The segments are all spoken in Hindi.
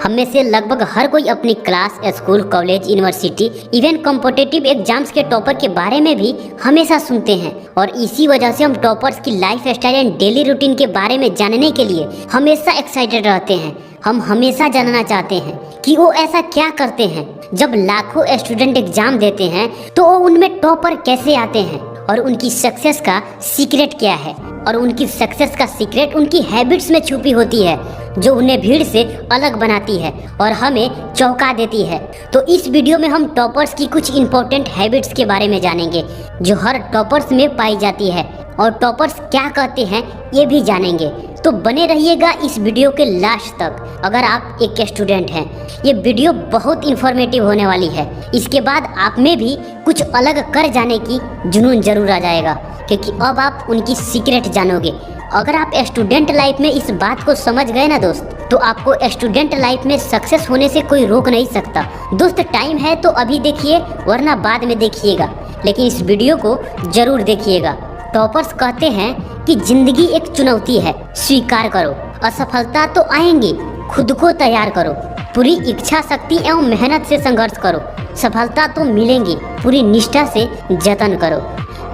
हम में से लगभग हर कोई अपनी class, school, college, university, even competitive exams के टॉपर के बारे में भी हमेशा सुनते हैं और इसी वजह से हम टॉपर्स की life style and daily routine के बारे में जानने के लिए हमेशा एक्साइटेड रहते हैं। हम हमेशा जानना चाहते हैं कि वो ऐसा क्या करते हैं। जब लाखों स्टूडेंट एग्जाम देते हैं तो वो उनमें टॉपर कैसे आते हैं और उनकी सक्सेस का सीक्रेट क्या है। और उनकी सक्सेस का सीक्रेट उनकी हैबिट्स में छुपी होती है जो उन्हें भीड़ से अलग बनाती है और हमें चौंका देती है। तो इस वीडियो में हम टॉपर्स की कुछ इंपॉर्टेंट हैबिट्स के बारे में जानेंगे जो हर टॉपर्स में पाई जाती है और टॉपर्स क्या कहते हैं ये भी जानेंगे। तो बने रहिएगा इस वीडियो के लास्ट तक। अगर आप एक स्टूडेंट हैं, ये वीडियो बहुत इंफॉर्मेटिव होने वाली है। इसके बाद आप में भी कुछ अलग कर जाने की जुनून जरूर आ जाएगा क्योंकि अब आप उनकी सीक्रेट जानोगे। अगर आप स्टूडेंट लाइफ में इस बात को समझ गए ना दोस्त, तो आपको स्टूडेंट लाइफ में सक्सेस होने से कोई रोक नहीं सकता। दोस्त टाइम है तो अभी देखिए, वरना बाद में देखिएगा, लेकिन इस वीडियो को जरूर देखिएगा। टॉपर्स कहते हैं कि जिंदगी एक चुनौती है, स्वीकार करो। असफलता तो आएंगी, खुद को तैयार करो। पूरी इच्छा शक्ति एवं मेहनत से संघर्ष करो। सफलता तो मिलेंगी, पूरी निष्ठा से जतन करो।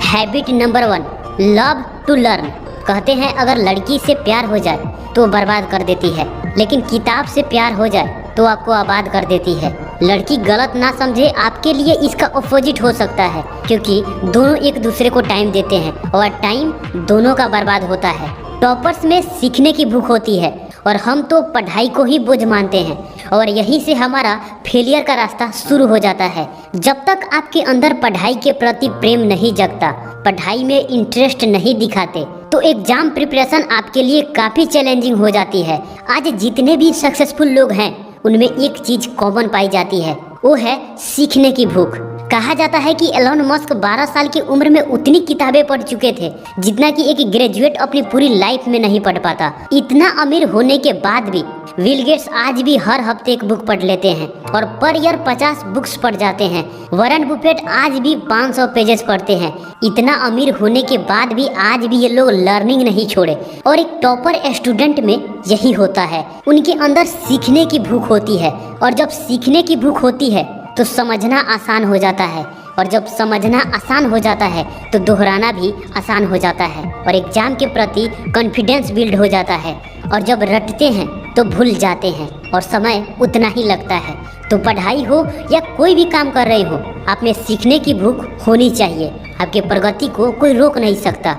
Habit number 1, love to learn. कहते हैं अगर लड़की से प्यार हो जाए तो बर्बाद कर देती है, लेकिन किताब से प्यार हो जाए तो आपको आबाद कर देती है। लड़की गलत ना समझे, आपके लिए इसका अपोजिट हो सकता है क्योंकि दोनों एक दूसरे को टाइम देते हैं और टाइम दोनों का बर्बाद होता है। टॉपर्स में सीखने की भूख होती है और हम तो पढ़ाई को ही बोझ मानते हैं और यहीं से हमारा फेलियर का रास्ता शुरू हो जाता है। जब तक आपके अंदर पढ़ाई के प्रति प्रेम नहीं जगता, पढ़ाई में इंटरेस्ट नहीं दिखाते, तो एग्जाम प्रिपरेशन आपके लिए काफ़ी चैलेंजिंग हो जाती है। आज जितने भी सक्सेसफुल लोग हैं उनमें एक चीज़ कॉमन पाई जाती है, वो है सीखने की भूख। कहा जाता है कि एलोन मस्क 12 साल की उम्र में उतनी किताबें पढ़ चुके थे जितना कि एक ग्रेजुएट अपनी पूरी लाइफ में नहीं पढ़ पाता। इतना अमीर होने के बाद भी बिल गेट्स आज भी हर हफ्ते एक बुक पढ़ लेते हैं और पर ईयर 50 बुक्स पढ़ जाते हैं। वॉरेन बुफेट आज भी 500 पेजेस पढ़ते हैं। इतना अमीर होने के बाद भी आज भी ये लोग लर्निंग नहीं छोड़े और एक टॉपर स्टूडेंट में यही होता है, उनके अंदर सीखने की भूख होती है और जब सीखने की भूख होती है तो समझना आसान हो जाता है और जब समझना आसान हो जाता है तो दोहराना भी आसान हो जाता है और एग्जाम के प्रति कॉन्फिडेंस बिल्ड हो जाता है और जब रटते हैं तो भूल जाते हैं और समय उतना ही लगता है। तो पढ़ाई हो या कोई भी काम कर रहे हो, आप में सीखने की भूख होनी चाहिए। आपके प्रगति को कोई रोक नहीं सकता।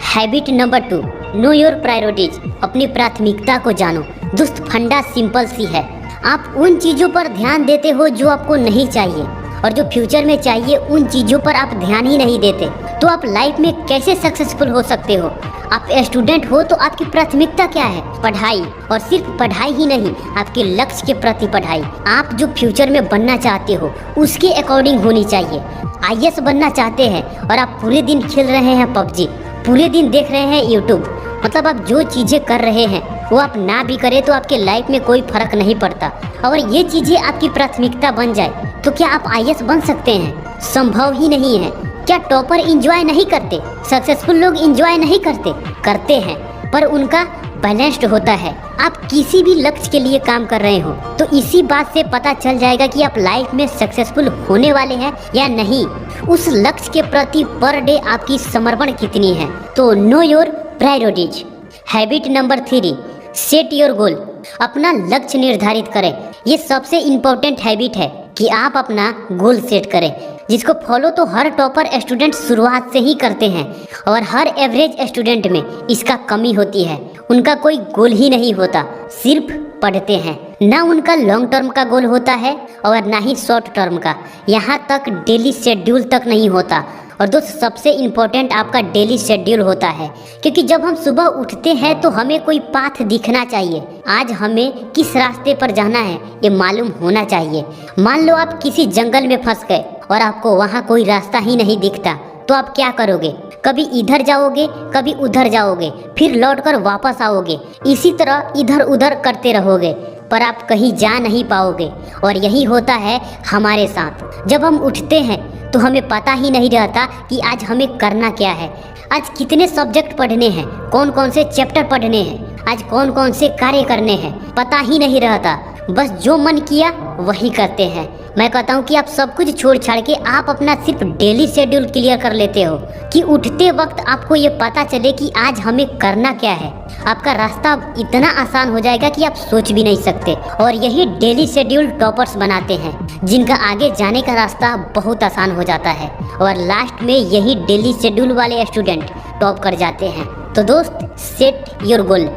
Habit number 2, know your priorities. अपनी प्राथमिकता को जानो। दोस्त फंडा सिंपल सी है, आप उन चीज़ों पर ध्यान देते हो जो आपको नहीं चाहिए और जो फ्यूचर में चाहिए उन चीज़ों पर आप ध्यान ही नहीं देते, तो आप लाइफ में कैसे सक्सेसफुल हो सकते हो। आप स्टूडेंट हो तो आपकी प्राथमिकता क्या है? पढ़ाई, और सिर्फ पढ़ाई ही नहीं, आपके लक्ष्य के प्रति पढ़ाई। आप जो फ्यूचर में बनना चाहते हो उसके अकॉर्डिंग होनी चाहिए। आईएएस बनना चाहते हैं और आप पूरे दिन खेल रहे हैं पबजी, पूरे दिन देख रहे हैं यूट्यूब, मतलब आप जो चीज़ें कर रहे हैं वो आप ना भी करें तो आपके लाइफ में कोई फर्क नहीं पड़ता। अगर ये चीज़ें आपकी प्राथमिकता बन जाए तो क्या आप आईएएस बन सकते हैं? संभव ही नहीं है। क्या टॉपर इंजॉय नहीं करते? सक्सेसफुल लोग इंजॉय नहीं करते? करते हैं, पर उनका बैलेंस्ड होता है। आप किसी भी लक्ष्य के लिए काम कर रहे हो तो इसी बात से पता चल जाएगा कि आप लाइफ में सक्सेसफुल होने वाले हैं या नहीं। उस लक्ष्य के प्रति पर डे आपकी समर्पण कितनी है। तो know your priorities. Habit number 3, set your goal. अपना लक्ष्य निर्धारित करें। ये सबसे इम्पोर्टेंट हैबिट है कि आप अपना गोल सेट करें, जिसको फॉलो तो हर टॉपर स्टूडेंट शुरुआत से ही करते हैं और हर एवरेज स्टूडेंट में इसका कमी होती है। उनका कोई गोल ही नहीं होता, सिर्फ पढ़ते हैं। ना उनका लॉन्ग टर्म का गोल होता है और ना ही शॉर्ट टर्म का, यहाँ तक डेली शेड्यूल तक नहीं होता। और दोस्त सबसे इम्पोर्टेंट आपका डेली शेड्यूल होता है, क्योंकि जब हम सुबह उठते हैं तो हमें कोई पाथ दिखना चाहिए। आज हमें किस रास्ते पर जाना है ये मालूम होना चाहिए। मान लो आप किसी जंगल में फंस गए और आपको वहाँ कोई रास्ता ही नहीं दिखता, तो आप क्या करोगे? कभी इधर जाओगे, कभी उधर जाओगे, फिर लौटकर वापस आओगे। इसी तरह इधर उधर करते रहोगे, पर आप कहीं जा नहीं पाओगे। और यही होता है हमारे साथ। जब हम उठते हैं तो हमें पता ही नहीं रहता कि आज हमें करना क्या है। आज कितने सब्जेक्ट पढ़ने हैं, कौन कौन से चैप्टर पढ़ने हैं, आज कौन कौन से कार्य करने हैं, पता ही नहीं रहता। बस जो मन किया वही करते हैं। मैं कहता हूँ कि आप सब कुछ छोड़ छाड़ के आप अपना सिर्फ डेली शेड्यूल क्लियर कर लेते हो कि उठते वक्त आपको ये पता चले कि आज हमें करना क्या है। आपका रास्ता इतना आसान हो जाएगा कि आप सोच भी नहीं सकते। और यही डेली शेड्यूल टॉपर्स बनाते हैं, जिनका आगे जाने का रास्ता बहुत आसान हो जाता है। और लास्ट में यही डेली शेड्यूल वाले स्टूडेंट टॉप कर जाते हैं। तो दोस्त, set your goal.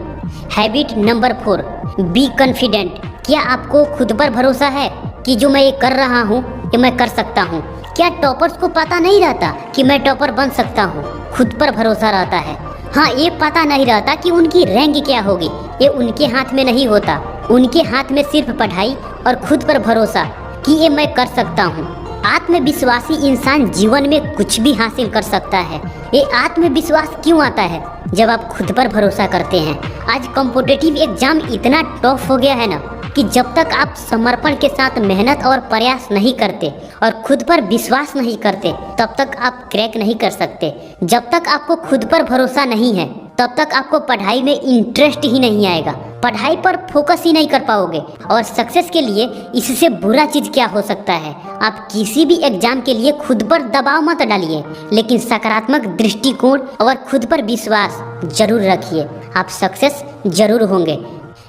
Habit number 4, be confident. क्या आपको खुद पर भरोसा है कि जो मैं ये कर रहा हूँ कि मैं कर सकता हूँ? क्या टॉपर्स को पता नहीं रहता कि मैं टॉपर बन सकता हूँ? खुद पर भरोसा रहता है। हाँ, ये पता नहीं रहता कि उनकी रैंक क्या होगी, ये उनके हाथ में नहीं होता। उनके हाथ में सिर्फ पढ़ाई और खुद पर भरोसा कि ये मैं कर सकता हूँ। आत्मविश्वासी इंसान जीवन में कुछ भी हासिल कर सकता है। ये आत्मविश्वास क्यों आता है? जब आप खुद पर भरोसा करते हैं। आज कॉम्पिटिटिव एग्जाम इतना टफ हो गया है ना कि जब तक आप समर्पण के साथ मेहनत और प्रयास नहीं करते और खुद पर विश्वास नहीं करते, तब तक आप क्रैक नहीं कर सकते। जब तक आपको खुद पर भरोसा नहीं है, तब तक आपको पढ़ाई में इंटरेस्ट ही नहीं आएगा, पढ़ाई पर फोकस ही नहीं कर पाओगे। और सक्सेस के लिए इससे बुरा चीज़ क्या हो सकता है? आप किसी भी एग्जाम के लिए खुद पर दबाव मत डालिए, लेकिन सकारात्मक दृष्टिकोण और खुद पर विश्वास जरूर रखिए। आप सक्सेस जरूर होंगे।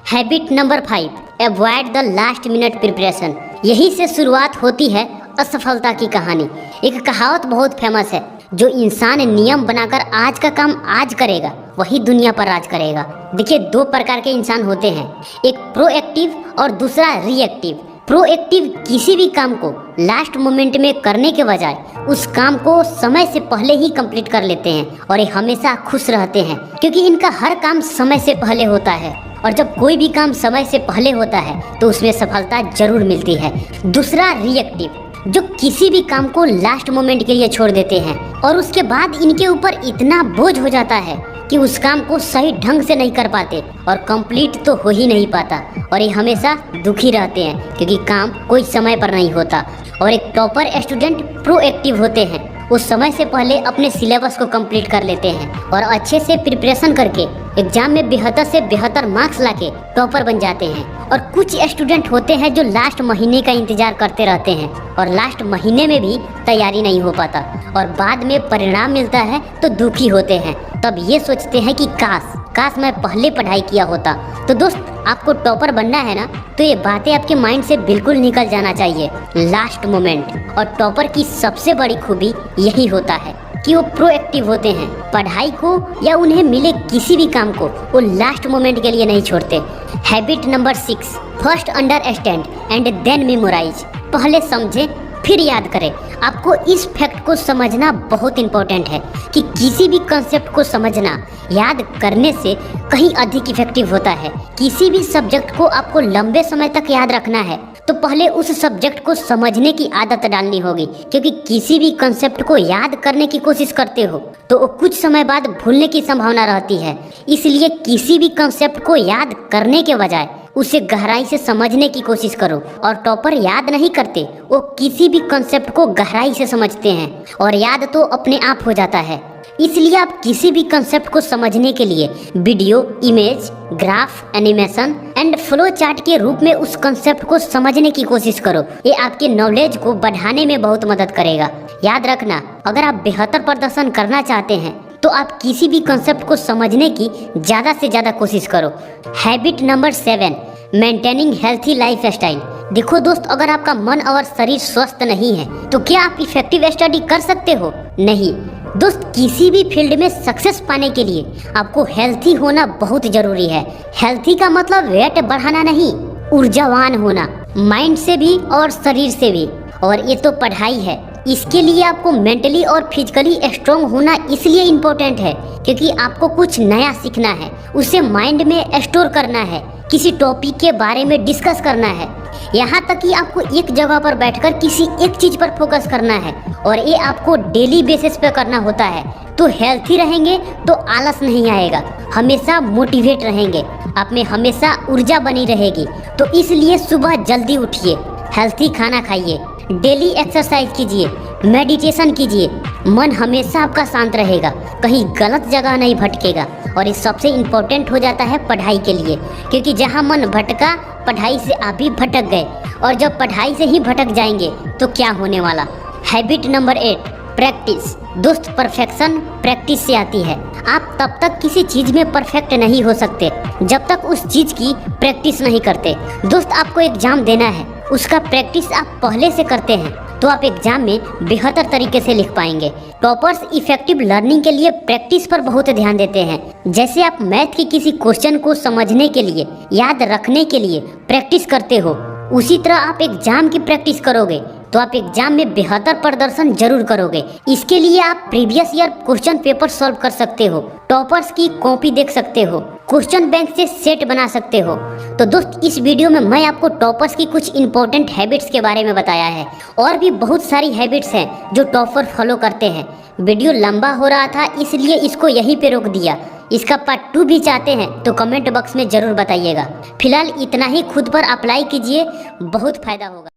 Habit number 5, avoid the last minute preparation. यही से शुरुआत होती है असफलता की कहानी। एक कहावत बहुत फेमस है, जो इंसान नियम बनाकर आज का काम आज करेगा, वही दुनिया पर राज करेगा। देखिए, 2 प्रकार के इंसान होते हैं, एक प्रोएक्टिव और दूसरा रिएक्टिव। प्रोएक्टिव किसी भी काम को लास्ट मोमेंट में करने के बजाय उस काम को समय से पहले ही कंप्लीट कर लेते हैं और ये हमेशा खुश रहते हैं, क्योंकि इनका हर काम समय से पहले होता है। और जब कोई भी काम समय से पहले होता है तो उसमें सफलता जरूर मिलती है। दूसरा रिएक्टिव, जो किसी भी काम को लास्ट मोमेंट के लिए छोड़ देते हैं और उसके बाद इनके ऊपर इतना बोझ हो जाता है कि उस काम को सही ढंग से नहीं कर पाते और कंप्लीट तो हो ही नहीं पाता। और ये हमेशा दुखी रहते हैं क्योंकि काम कोई समय पर नहीं होता। और एक टॉपर स्टूडेंट प्रोएक्टिव होते हैं, वो समय से पहले अपने सिलेबस को कंप्लीट कर लेते हैं और अच्छे से प्रिपरेशन करके एग्जाम में बेहतर से बेहतर मार्क्स लाके टॉपर बन जाते हैं। और कुछ स्टूडेंट होते हैं जो लास्ट महीने का इंतजार करते रहते हैं और लास्ट महीने में भी तैयारी नहीं हो पाता और बाद में परिणाम मिलता है तो दुखी होते हैं। तब ये सोचते हैं कि काश मैं पहले पढ़ाई किया होता। तो दोस्त, आपको टॉपर बनना है ना, तो ये बातें आपके माइंड से बिल्कुल निकल जाना चाहिए, लास्ट मोमेंट। और टॉपर की सबसे बड़ी खूबी यही होता है कि वो प्रोएक्टिव होते हैं। पढ़ाई को या उन्हें मिले किसी भी काम को वो लास्ट मोमेंट के लिए नहीं छोड़ते। Habit number 6, first understand and then memorise. पहले समझें फिर याद करें। आपको इस फैक्ट को समझना बहुत इंपॉर्टेंट है कि किसी भी कंसेप्ट को समझना याद करने से कहीं अधिक इफेक्टिव होता है। किसी भी सब्जेक्ट को आपको लंबे समय तक याद रखना है तो पहले उस सब्जेक्ट को समझने की आदत डालनी होगी, क्योंकि किसी भी कंसेप्ट को याद करने की कोशिश करते हो तो वो कुछ समय बाद भूलने की संभावना रहती है। इसलिए किसी भी कंसेप्ट को याद करने के बजाय उसे गहराई से समझने की कोशिश करो। और टॉपर याद नहीं करते, वो किसी भी कंसेप्ट को गहराई से समझते हैं और याद तो अपने आप हो जाता है। इसलिए आप किसी भी कंसेप्ट को समझने के लिए video, image, graph, animation and flow chart के रूप में उस कंसेप्ट को समझने की कोशिश करो। ये आपके नॉलेज को बढ़ाने में बहुत मदद करेगा। याद रखना, अगर आप बेहतर प्रदर्शन करना चाहते हैं तो आप किसी भी कंसेप्ट को समझने की ज़्यादा से ज़्यादा कोशिश करो। Habit number 7, maintaining healthy life style. देखो दोस्त, अगर आपका मन और शरीर स्वस्थ नहीं है तो क्या आप इफेक्टिव स्टडी कर सकते हो? नहीं दोस्त, किसी भी फील्ड में सक्सेस पाने के लिए आपको हेल्थी होना बहुत जरूरी है। हेल्थी का मतलब वेट बढ़ाना नहीं, ऊर्जावान होना, माइंड से भी और शरीर से भी। और ये तो पढ़ाई है, इसके लिए आपको मेंटली और फिजिकली स्ट्रांग होना इसलिए इम्पोर्टेंट है क्योंकि आपको कुछ नया सीखना है, उसे माइंड में स्टोर करना है, किसी टॉपिक के बारे में डिस्कस करना है। यहाँ तक कि आपको एक जगह पर बैठकर किसी एक चीज पर फोकस करना है और ये आपको डेली बेसिस पे करना होता है। तो हेल्थी रहेंगे तो आलस नहीं आएगा, हमेशा मोटिवेट रहेंगे, आप में हमेशा ऊर्जा बनी रहेगी। तो इसलिए सुबह जल्दी उठिए, हेल्थी खाना खाइए, डेली एक्सरसाइज कीजिए, मेडिटेशन कीजिए। मन हमेशा आपका शांत रहेगा, कहीं गलत जगह नहीं भटकेगा और ये सबसे इम्पोर्टेंट हो जाता है पढ़ाई के लिए, क्योंकि जहाँ मन भटका पढ़ाई से आप भी भटक गए, और जब पढ़ाई से ही भटक जाएंगे तो क्या होने वाला। Habit number 8, practice. दोस्त परफेक्शन प्रैक्टिस से आती है। आप तब तक किसी चीज में परफेक्ट नहीं हो सकते जब तक उस चीज की प्रैक्टिस नहीं करते। दोस्त आपको एग्जाम देना है, उसका प्रैक्टिस आप पहले से करते हैं तो आप एग्जाम में बेहतर तरीके से लिख पाएंगे। टॉपर्स इफेक्टिव लर्निंग के लिए प्रैक्टिस पर बहुत ध्यान देते हैं। जैसे आप मैथ के किसी क्वेश्चन को समझने के लिए, याद रखने के लिए प्रैक्टिस करते हो, उसी तरह आप एग्जाम की प्रैक्टिस करोगे तो आप एग्जाम में बेहतर प्रदर्शन जरूर करोगे। इसके लिए आप previous year question paper solve कर सकते हो, टॉपर्स की कॉपी देख सकते हो, क्वेश्चन बैंक से सेट बना सकते हो। तो दोस्त, इस वीडियो में मैं आपको टॉपर्स की कुछ इंपॉर्टेंट हैबिट्स के बारे में बताया है, और भी बहुत सारी हैबिट्स हैं जो टॉपर फॉलो करते हैं। वीडियो लंबा हो रहा था इसलिए इसको यहीं पे रोक दिया। इसका पार्ट 2 भी चाहते हैं तो कमेंट बॉक्स में जरूर बताइएगा। फिलहाल इतना ही, खुद पर अप्लाई कीजिए, बहुत फायदा होगा।